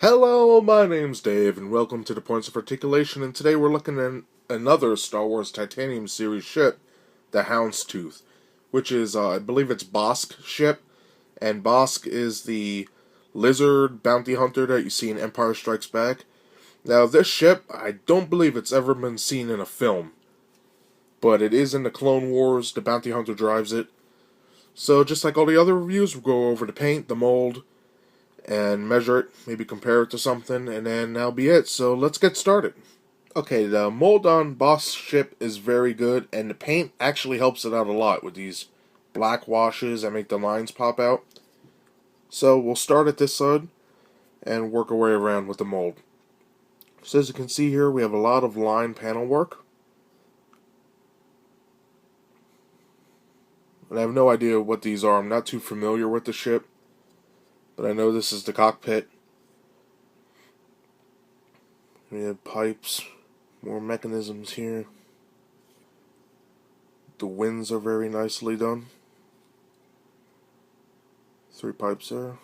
Hello, my name's Dave, and welcome to the Points of Articulation, and today we're looking at another Star Wars Titanium series ship, the Hounds Tooth, which is, I believe it's Bossk ship, and Bossk is the lizard bounty hunter that you see in Empire Strikes Back. Now, this ship, I don't believe it's ever been seen in a film, but it is in the Clone Wars, the bounty hunter drives it. So, just like all the other reviews, we'll go over the paint, the mold, and measure it, maybe compare it to something, and then that'll be it. So let's get started. Okay, the mold on Bossk ship is very good, and the paint actually helps it out a lot with these black washes that make the lines pop out. So we'll start at this side and work our way around with the mold. So as you can see here, we have a lot of line panel work. And I have no idea what these are. I'm not too familiar with the ship, but I know this is the cockpit. We have pipes, more mechanisms here. The winds are very nicely done. 3 pipes there.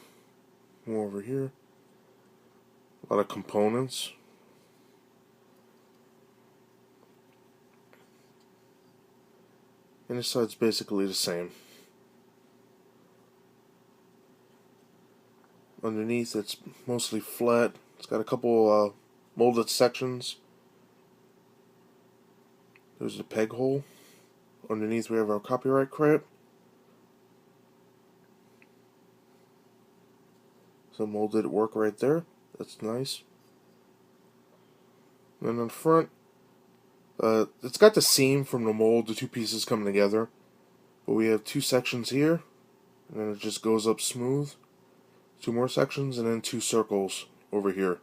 More over here. A lot of components. And this side's basically the same. Underneath it's mostly flat. It's got a couple molded sections. There's the peg hole. Underneath we have our copyright crate. Some molded work right there. That's nice. And then on the front, it's got the seam from the mold, the 2 pieces come together. But we have 2 sections here, and then it just goes up smooth. 2 more sections, and then 2 circles over here.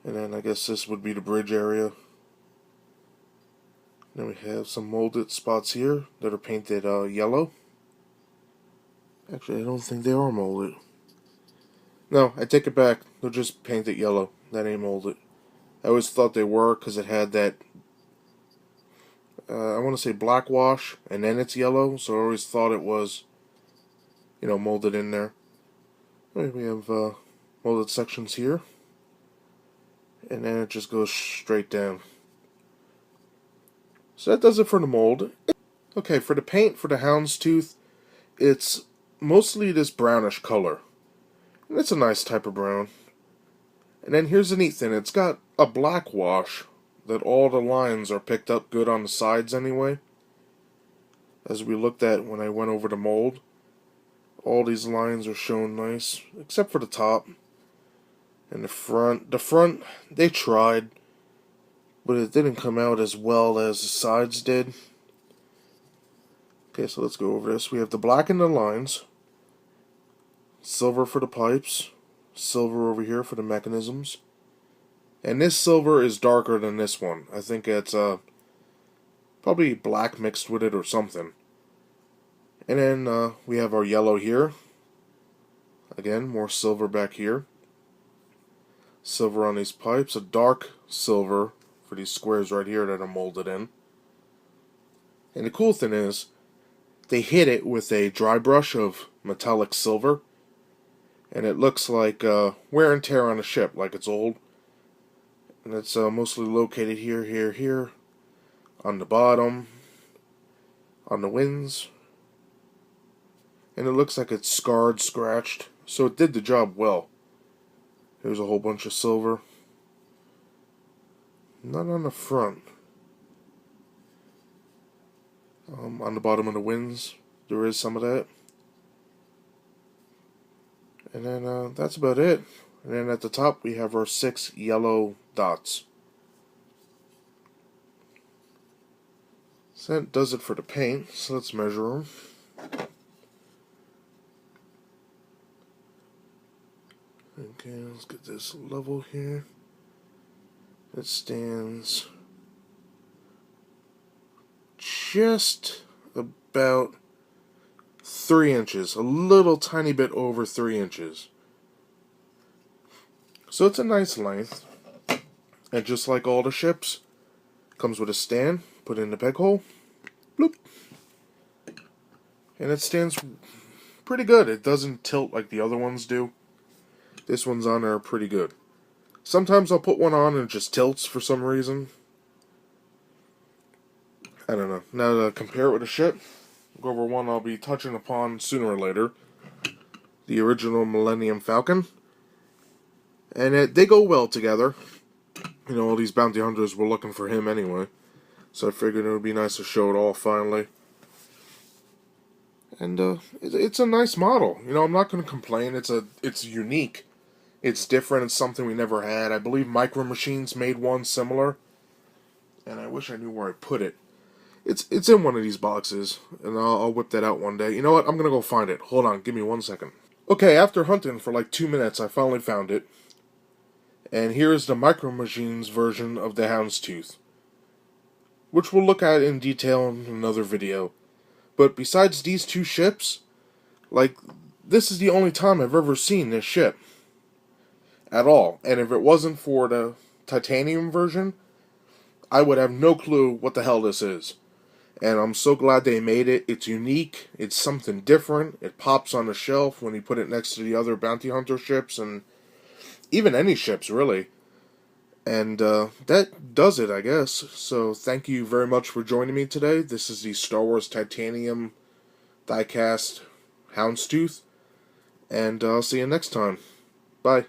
And then I guess this would be the bridge area. Then we have some molded spots here that are painted yellow. Actually, I don't think they are molded. No, I take it back. They're just painted yellow. That ain't molded. I always thought they were because it had that, I want to say black wash, and then it's yellow. So I always thought it was, molded in there. We have molded sections here. And then it just goes straight down. So that does it for the mold. Okay, for the paint for the Hound's Tooth, it's mostly this brownish color. And it's a nice type of brown. And then here's the neat thing. It's got a black wash that all the lines are picked up good on the sides anyway. As we looked at when I went over the mold. All these lines are shown nice, except for the top. And the front, they tried, but it didn't come out as well as the sides did. Okay, so let's go over this. We have the black in the lines, silver for the pipes, silver over here for the mechanisms. And this silver is darker than this one. I think it's probably black mixed with it or something. And then we have our yellow here. Again, more silver back here. Silver on these pipes, a dark silver for these squares right here that are molded in. And the cool thing is, they hit it with a dry brush of metallic silver, and it looks like wear and tear on a ship, like it's old. And it's mostly located here, on the bottom, on the wings. And it looks like it's scarred, scratched, so it did the job well. Here's a whole bunch of silver. Not on the front. On the bottom of the wings, there is some of that. And then that's about it. And then at the top, we have our 6 yellow dots. So that does it for the paint. So let's measure them. Okay, let's get this level here. It stands just about 3 inches, a little tiny bit over 3 inches. So it's a nice length. And just like all the ships, comes with a stand, put in the peg hole, bloop. And it stands pretty good. It doesn't tilt like the other ones do. This one's on there pretty good. Sometimes I'll put one on and it just tilts for some reason. I don't know. Now to compare it with a ship, go over one I'll be touching upon sooner or later. The original Millennium Falcon. And they go well together. You know, all these bounty hunters were looking for him anyway. So I figured it would be nice to show it all finally. And it's a nice model. You know, I'm not going to complain. It's unique. It's different. It's something we never had. I believe Micro Machines made one similar. And I wish I knew where I put it. It's in one of these boxes. And I'll whip that out one day. You know what? I'm going to go find it. Hold on. Give me 1 second. Okay, after hunting for like 2 minutes, I finally found it. And here's the Micro Machines version of the Hounds Tooth, which we'll look at in detail in another video. But besides these two ships, like, this is the only time I've ever seen this ship. At all. And if it wasn't for the titanium version, I would have no clue what the hell this is. And I'm so glad they made it. It's unique. It's something different. It pops on the shelf when you put it next to the other bounty hunter ships, and even any ships, really. And that does it, I guess. So thank you very much for joining me today. This is the Star Wars Titanium diecast Hounds Tooth. And I'll see you next time. Bye.